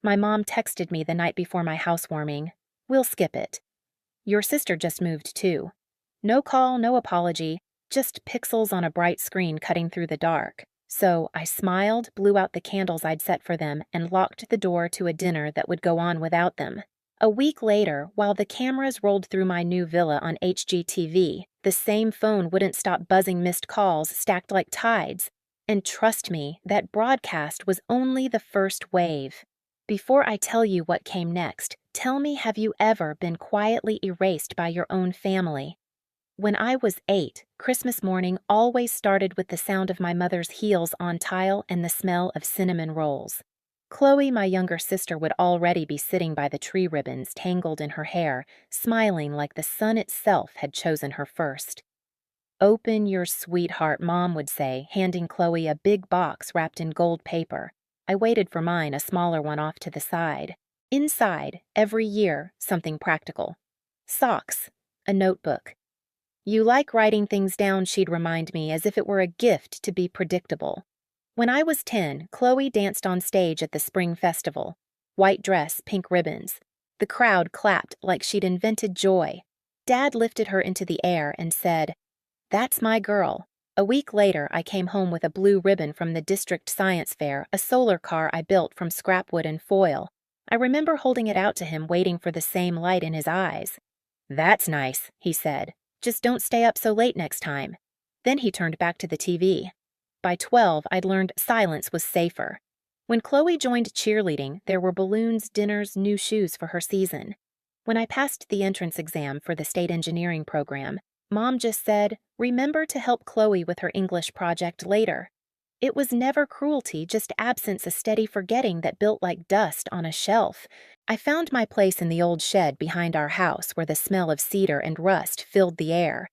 My mom texted me the night before my housewarming. We'll skip it. Your sister just moved too. No call, no apology, just pixels on a bright screen cutting through the dark. So I smiled, blew out the candles I'd set for them, and locked the door to a dinner that would go on without them. A week later, while the cameras rolled through my new villa on HGTV, the same phone wouldn't stop buzzing missed calls stacked like tides. And trust me, that broadcast was only the first wave. Before I tell you what came next, tell me, have you ever been quietly erased by your own family? When I was 8, Christmas morning always started with the sound of my mother's heels on tile and the smell of cinnamon rolls. Chloe, my younger sister, would already be sitting by the tree ribbons tangled in her hair, smiling like the sun itself had chosen her first. "Open your sweetheart," Mom would say, handing Chloe a big box wrapped in gold paper. I waited for mine, a smaller one off to the side. Inside, every year, something practical. Socks, a notebook. "You like writing things down," she'd remind me, as if it were a gift to be predictable. When I was 10, Chloe danced on stage at the spring festival. White dress, pink ribbons. The crowd clapped like she'd invented joy. Dad lifted her into the air and said, "That's my girl." A week later, I came home with a blue ribbon from the district science fair, a solar car I built from scrap wood and foil. I remember holding it out to him, waiting for the same light in his eyes. "That's nice," he said. "Just don't stay up so late next time." Then he turned back to the TV. By 12, I'd learned silence was safer. When Chloe joined cheerleading, there were balloons, dinners, new shoes for her season. When I passed the entrance exam for the state engineering program, Mom just said, "Remember to help Chloe with her English project later." It was never cruelty, just absence, a steady forgetting that built like dust on a shelf. I found my place in the old shed behind our house where the smell of cedar and rust filled the air.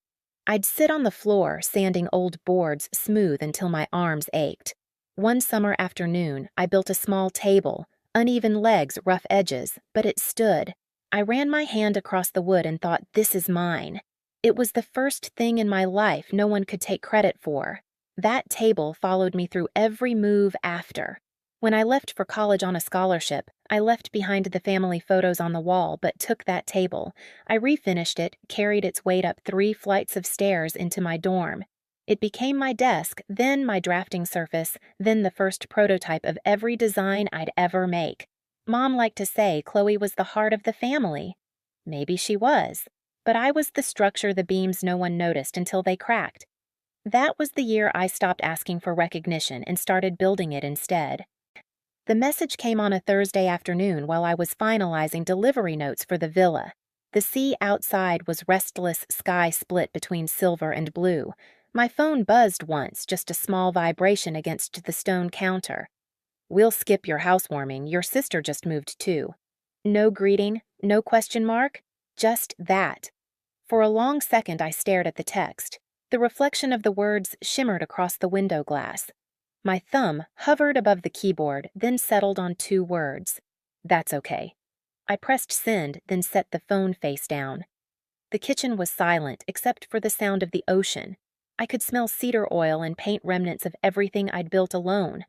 I'd sit on the floor, sanding old boards smooth until my arms ached. One summer afternoon, I built a small table, uneven legs, rough edges, but it stood. I ran my hand across the wood and thought, this is mine. It was the first thing in my life no one could take credit for. That table followed me through every move after. When I left for college on a scholarship, I left behind the family photos on the wall but took that table. I refinished it, carried its weight up 3 flights of stairs into my dorm. It became my desk, then my drafting surface, then the first prototype of every design I'd ever make. Mom liked to say Chloe was the heart of the family. Maybe she was, but I was the structure, the beams no one noticed until they cracked. That was the year I stopped asking for recognition and started building it instead. The message came on a Thursday afternoon while I was finalizing delivery notes for the villa. The sea outside was restless sky split between silver and blue. My phone buzzed once, just a small vibration against the stone counter. "We'll skip your housewarming. Your sister just moved too." No greeting, no question mark, just that. For a long second I stared at the text. The reflection of the words shimmered across the window glass. My thumb hovered above the keyboard, then settled on 2 words. "That's okay." I pressed send, then set the phone face down. The kitchen was silent, except for the sound of the ocean. I could smell cedar oil and paint remnants of everything I'd built alone.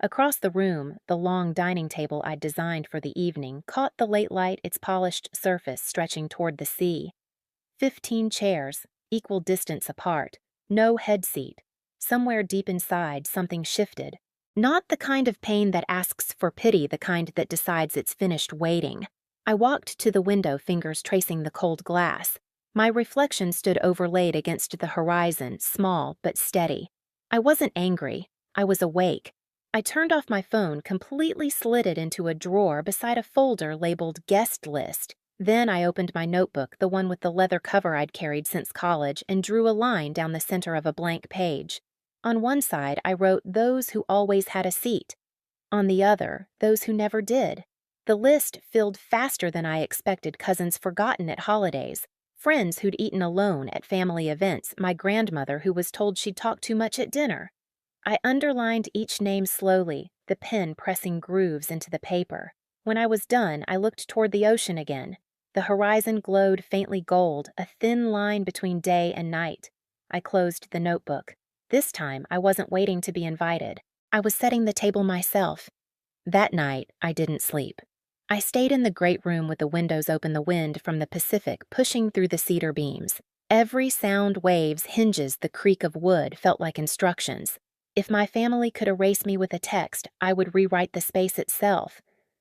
Across the room, the long dining table I'd designed for the evening caught the late light, its polished surface stretching toward the sea. 15 chairs, equal distance apart, no head seat. Somewhere deep inside, something shifted. Not the kind of pain that asks for pity, the kind that decides it's finished waiting. I walked to the window, fingers tracing the cold glass. My reflection stood overlaid against the horizon, small but steady. I wasn't angry. I was awake. I turned off my phone, completely slid it into a drawer beside a folder labeled Guest List. Then I opened my notebook, the one with the leather cover I'd carried since college, and drew a line down the center of a blank page. On one side, I wrote those who always had a seat. On the other, those who never did. The list filled faster than I expected: cousins forgotten at holidays, friends who'd eaten alone at family events, my grandmother who was told she'd talk too much at dinner. I underlined each name slowly, the pen pressing grooves into the paper. When I was done, I looked toward the ocean again. The horizon glowed faintly gold, a thin line between day and night. I closed the notebook. This time, I wasn't waiting to be invited. I was setting the table myself. That night, I didn't sleep. I stayed in the great room with the windows open, the wind from the Pacific pushing through the cedar beams. Every sound waves, hinges, the creak of wood felt like instructions. If my family could erase me with a text, I would rewrite the space itself.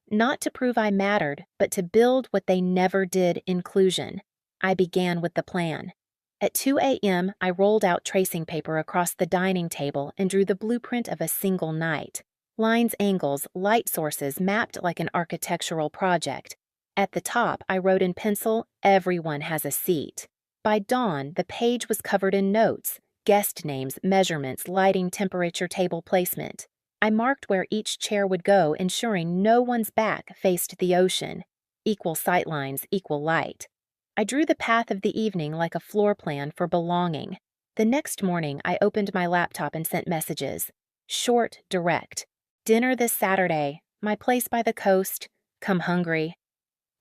Not to prove I mattered, but to build what they never did, inclusion. I began with the plan. At 2 a.m., I rolled out tracing paper across the dining table and drew the blueprint of a single night. Lines, angles, light sources mapped like an architectural project. At the top, I wrote in pencil, "Everyone has a seat." By dawn, the page was covered in notes, guest names, measurements, lighting, temperature, table placement. I marked where each chair would go, ensuring no one's back faced the ocean. Equal sightlines, equal light. I drew the path of the evening like a floor plan for belonging. The next morning, I opened my laptop and sent messages. Short, direct. "Dinner this Saturday. My place by the coast. Come hungry."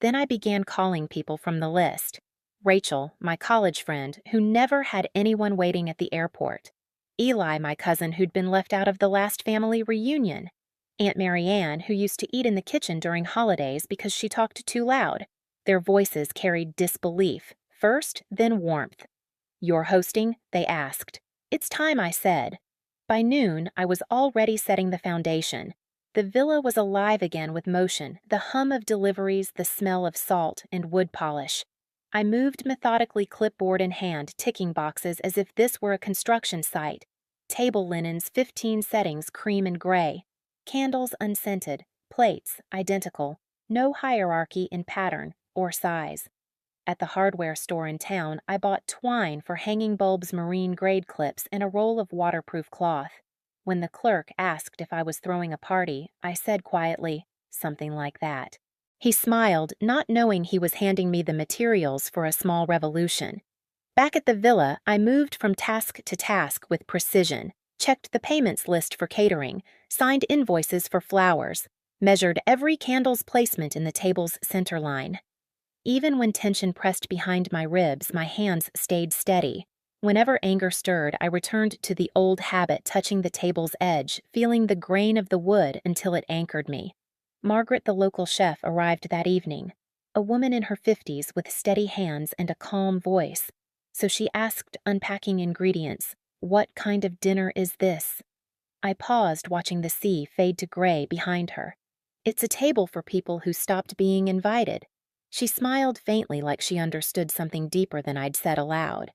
Then I began calling people from the list. Rachel, my college friend, who never had anyone waiting at the airport. Eli, my cousin who'd been left out of the last family reunion. Aunt Marianne, who used to eat in the kitchen during holidays because she talked too loud. Their voices carried disbelief, first, then warmth. "You're hosting?" they asked. "It's time," I said. By noon, I was already setting the foundation. The villa was alive again with motion, the hum of deliveries, the smell of salt and wood polish. I moved methodically, clipboard in hand, ticking boxes as if this were a construction site. Table linens, 15 settings, cream and gray. Candles unscented, plates identical, no hierarchy in pattern or size. At the hardware store in town, I bought twine for hanging bulbs, marine grade clips, and a roll of waterproof cloth. When the clerk asked if I was throwing a party, I said quietly, "Something like that." He smiled, not knowing he was handing me the materials for a small revolution. Back at the villa, I moved from task to task with precision, checked the payments list for catering, signed invoices for flowers, measured every candle's placement in the table's center line. Even when tension pressed behind my ribs, my hands stayed steady. Whenever anger stirred, I returned to the old habit, touching the table's edge, feeling the grain of the wood until it anchored me. Margaret, the local chef, arrived that evening, a woman in her 50s with steady hands and a calm voice. So she asked, unpacking ingredients, "What kind of dinner is this?" I paused, watching the sea fade to gray behind her. "It's a table for people who stopped being invited." She smiled faintly, like she understood something deeper than I'd said aloud.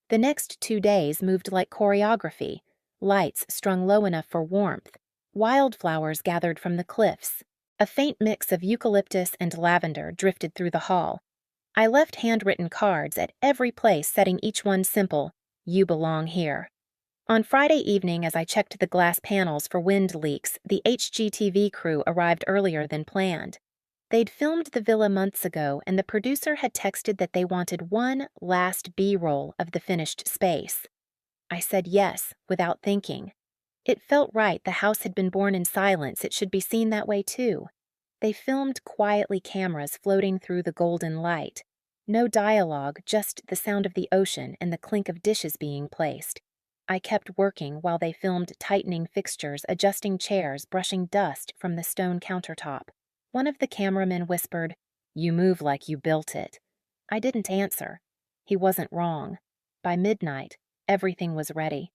The next 2 days moved like choreography, lights strung low enough for warmth, wildflowers gathered from the cliffs. A faint mix of eucalyptus and lavender drifted through the hall. I left handwritten cards at every place, setting each one simple, "You belong here." On Friday evening, as I checked the glass panels for wind leaks, the HGTV crew arrived earlier than planned. They'd filmed the villa months ago, and the producer had texted that they wanted one last B-roll of the finished space. I said yes, without thinking. It felt right. The house had been born in silence. It should be seen that way, too. They filmed quietly, cameras floating through the golden light. No dialogue, just the sound of the ocean and the clink of dishes being placed. I kept working while they filmed, tightening fixtures, adjusting chairs, brushing dust from the stone countertop. One of the cameramen whispered, "You move like you built it." I didn't answer. He wasn't wrong. By midnight, everything was ready.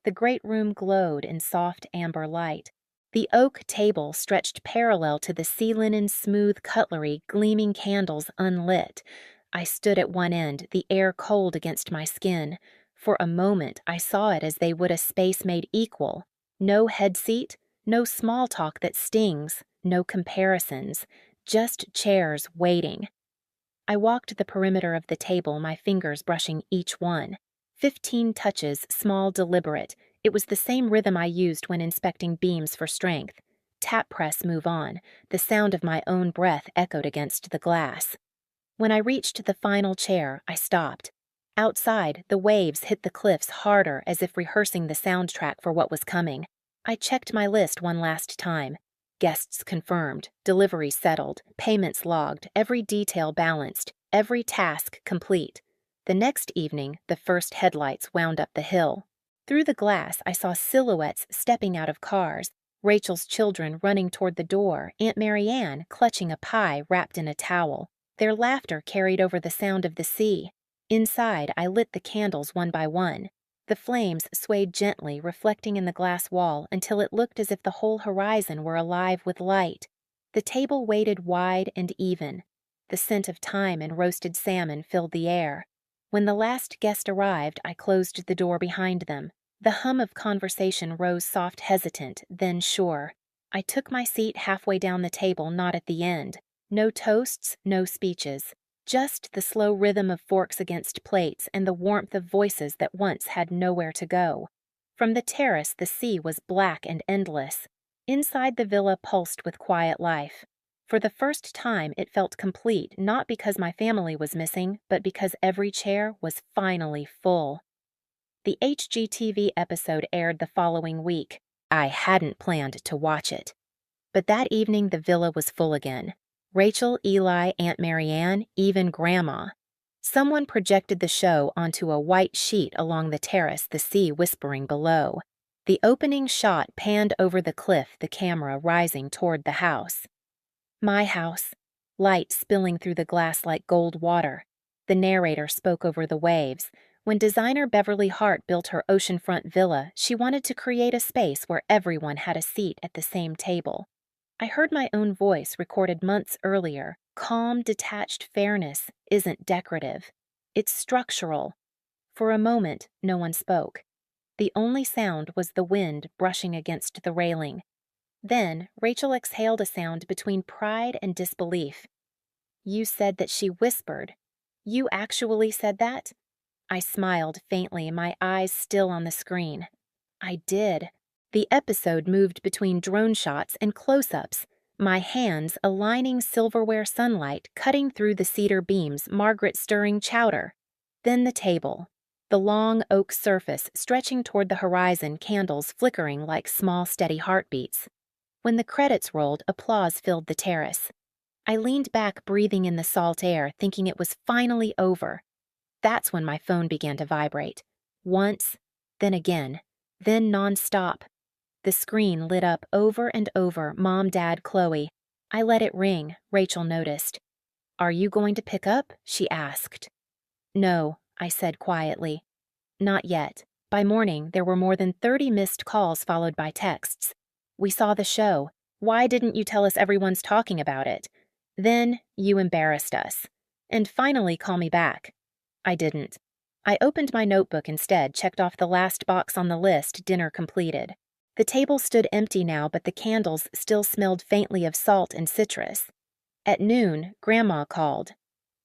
The great room glowed in soft amber light. The oak table stretched parallel to the sea linen smooth cutlery, gleaming candles unlit. I stood at one end, the air cold against my skin. For a moment, I saw it as they would a space made equal. No head seat, no small talk that stings, no comparisons, just chairs waiting. I walked the perimeter of the table, my fingers brushing each one. 15 touches, small, deliberate. It was the same rhythm I used when inspecting beams for strength. Tap, press, move on. The sound of my own breath echoed against the glass. When I reached the final chair, I stopped. Outside, the waves hit the cliffs harder, as if rehearsing the soundtrack for what was coming. I checked my list one last time. Guests confirmed, deliveries settled, payments logged, every detail balanced, every task complete. The next evening, the first headlights wound up the hill. Through the glass, I saw silhouettes stepping out of cars, Rachel's children running toward the door, Aunt Marianne clutching a pie wrapped in a towel. Their laughter carried over the sound of the sea. Inside, I lit the candles one by one. The flames swayed gently, reflecting in the glass wall until it looked as if the whole horizon were alive with light. The table waited wide and even. The scent of thyme and roasted salmon filled the air. When the last guest arrived, I closed the door behind them. The hum of conversation rose soft, hesitant, then sure. I took my seat halfway down the table, not at the end. No toasts, no speeches. Just the slow rhythm of forks against plates and the warmth of voices that once had nowhere to go. From the terrace, the sea was black and endless. Inside the villa pulsed with quiet life. For the first time, it felt complete, not because my family was missing, but because every chair was finally full. The HGTV episode aired the following week. I hadn't planned to watch it. But that evening, the villa was full again. Rachel, Eli, Aunt Marianne, even Grandma. Someone projected the show onto a white sheet along the terrace, the sea whispering below. The opening shot panned over the cliff, the camera rising toward the house. My house. Light spilling through the glass like gold water. The narrator spoke over the waves. When designer Beverly Hart built her oceanfront villa, she wanted to create a space where everyone had a seat at the same table. I heard my own voice recorded months earlier. Calm, detached fairness isn't decorative. It's structural. For a moment, no one spoke. The only sound was the wind brushing against the railing. Then, Rachel exhaled a sound between pride and disbelief. You said that she whispered. You actually said that? I smiled faintly, my eyes still on the screen. I did. The episode moved between drone shots and close-ups, my hands aligning silverware sunlight cutting through the cedar beams, Margaret stirring chowder. Then the table. The long oak surface stretching toward the horizon, candles flickering like small steady heartbeats. When the credits rolled, applause filled the terrace. I leaned back, breathing in the salt air, thinking it was finally over. That's when my phone began to vibrate. Once, then again, then nonstop. The screen lit up over and over, Mom, Dad, Chloe. I let it ring, Rachel noticed. Are you going to pick up? She asked. No, I said quietly. Not yet. By morning, there were more than 30 missed calls followed by texts. We saw the show. Why didn't you tell us everyone's talking about it? Then, you embarrassed us. And finally, call me back. I didn't. I opened my notebook instead, checked off the last box on the list, dinner completed. The table stood empty now, but the candles still smelled faintly of salt and citrus. At noon, Grandma called.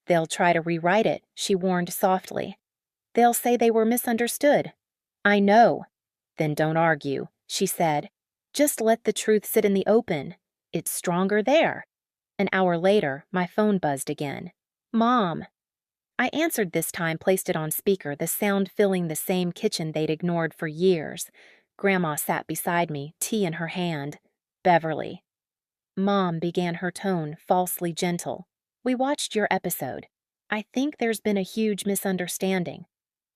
They'll try to rewrite it, she warned softly. They'll say they were misunderstood. I know. Then don't argue, she said. Just let the truth sit in the open. It's stronger there. An hour later, my phone buzzed again. Mom. I answered this time, placed it on speaker, the sound filling the same kitchen they'd ignored for years. Grandma sat beside me, tea in her hand. Beverly. Mom, began her tone, falsely gentle. We watched your episode. I think there's been a huge misunderstanding.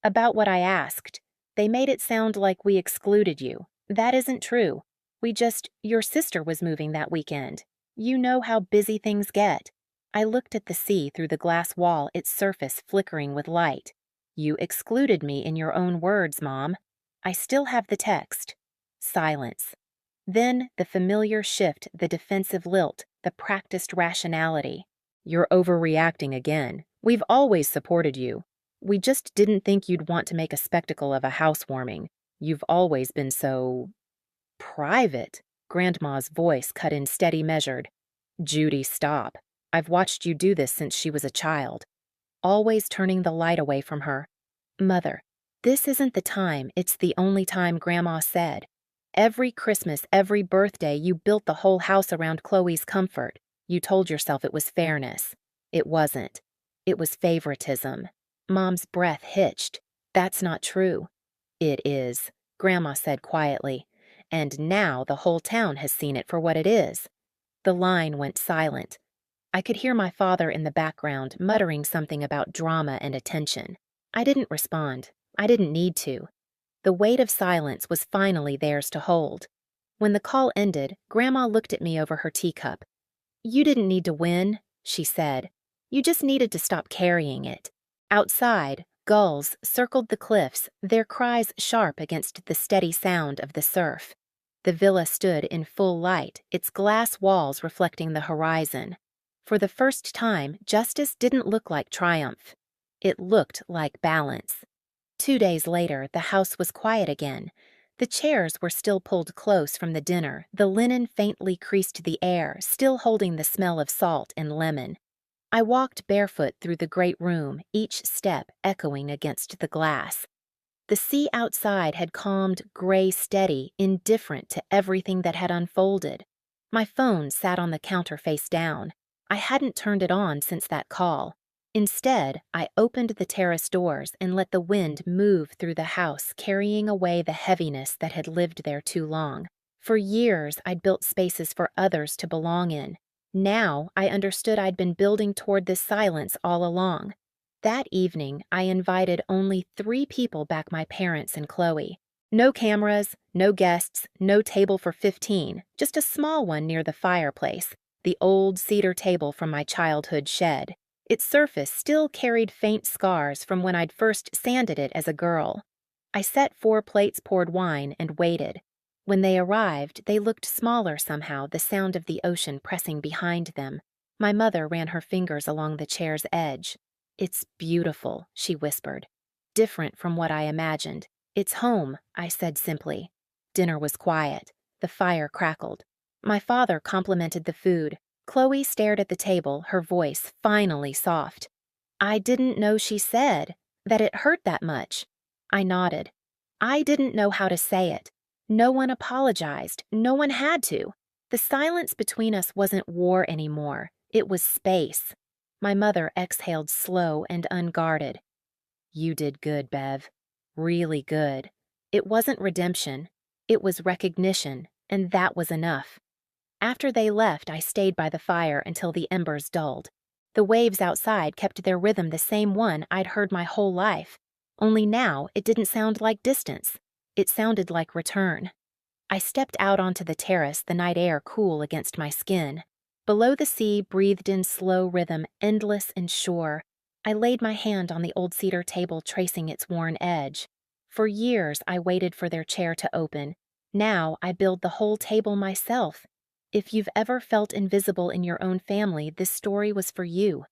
About what I asked. They made it sound like we excluded you. That isn't true. Your sister was moving that weekend. You know how busy things get. I looked at the sea through the glass wall, its surface flickering with light. You excluded me in your own words, Mom. I still have the text. Silence. Then the familiar shift, the defensive lilt, the practiced rationality. You're overreacting again. We've always supported you. We just didn't think you'd want to make a spectacle of a housewarming. You've always been so... private. Grandma's voice cut in steady, measured. Judy, stop. I've watched you do this since she was a child. Always turning the light away from her. Mother, this isn't the time, it's the only time, Grandma said. Every Christmas, every birthday, you built the whole house around Chloe's comfort. You told yourself it was fairness. It wasn't. It was favoritism. Mom's breath hitched. That's not true. It is, Grandma said quietly. And now the whole town has seen it for what it is. The line went silent. I could hear my father in the background muttering something about drama and attention. I didn't respond. I didn't need to. The weight of silence was finally theirs to hold. When the call ended, Grandma looked at me over her teacup. "You didn't need to win," she said. "You just needed to stop carrying it." Outside, gulls circled the cliffs, their cries sharp against the steady sound of the surf. The villa stood in full light, its glass walls reflecting the horizon. For the first time, justice didn't look like triumph. It looked like balance. 2 days later, the house was quiet again. The chairs were still pulled close from the dinner, the linen faintly creased the air, still holding the smell of salt and lemon. I walked barefoot through the great room, each step echoing against the glass. The sea outside had calmed, gray steady, indifferent to everything that had unfolded. My phone sat on the counter face down. I hadn't turned it on since that call. Instead, I opened the terrace doors and let the wind move through the house, carrying away the heaviness that had lived there too long. For years, I'd built spaces for others to belong in. Now, I understood I'd been building toward this silence all along. That evening, I invited only 3 people back: my parents and Chloe. No cameras, no guests, no table for 15, just a small one near the fireplace, the old cedar table from my childhood shed. Its surface still carried faint scars from when I'd first sanded it as a girl. I set 4 plates, poured wine, and waited. When they arrived, they looked smaller somehow, the sound of the ocean pressing behind them. My mother ran her fingers along the chair's edge. "It's beautiful," she whispered. "Different from what I imagined. It's home," I said simply. Dinner was quiet. The fire crackled. My father complimented the food. Chloe stared at the table, her voice finally soft. "I didn't know," she said, "that it hurt that much." I nodded. I didn't know how to say it. No one apologized. No one had to. The silence between us wasn't war anymore. It was space. My mother exhaled slow and unguarded. "You did good, Bev. Really good." It wasn't redemption. It was recognition, and that was enough. After they left, I stayed by the fire until the embers dulled. The waves outside kept their rhythm, the same one I'd heard my whole life. Only now it didn't sound like distance. It sounded like return. I stepped out onto the terrace, the night air cool against my skin. Below, the sea breathed in slow rhythm, endless and sure. I laid my hand on the old cedar table, tracing its worn edge. For years, I waited for their chair to open. Now, I build the whole table myself. If you've ever felt invisible in your own family, this story was for you.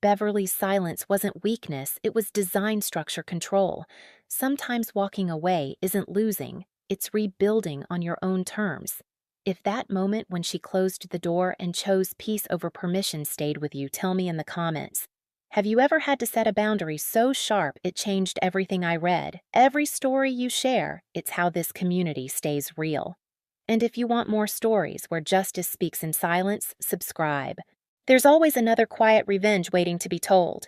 Beverly's silence wasn't weakness, it was design structure control. Sometimes walking away isn't losing, it's rebuilding on your own terms. If that moment when she closed the door and chose peace over permission stayed with you, tell me in the comments. Have you ever had to set a boundary so sharp it changed everything I read? Every story you share, it's how this community stays real. And if you want more stories where justice speaks in silence, subscribe. There's always another quiet revenge waiting to be told.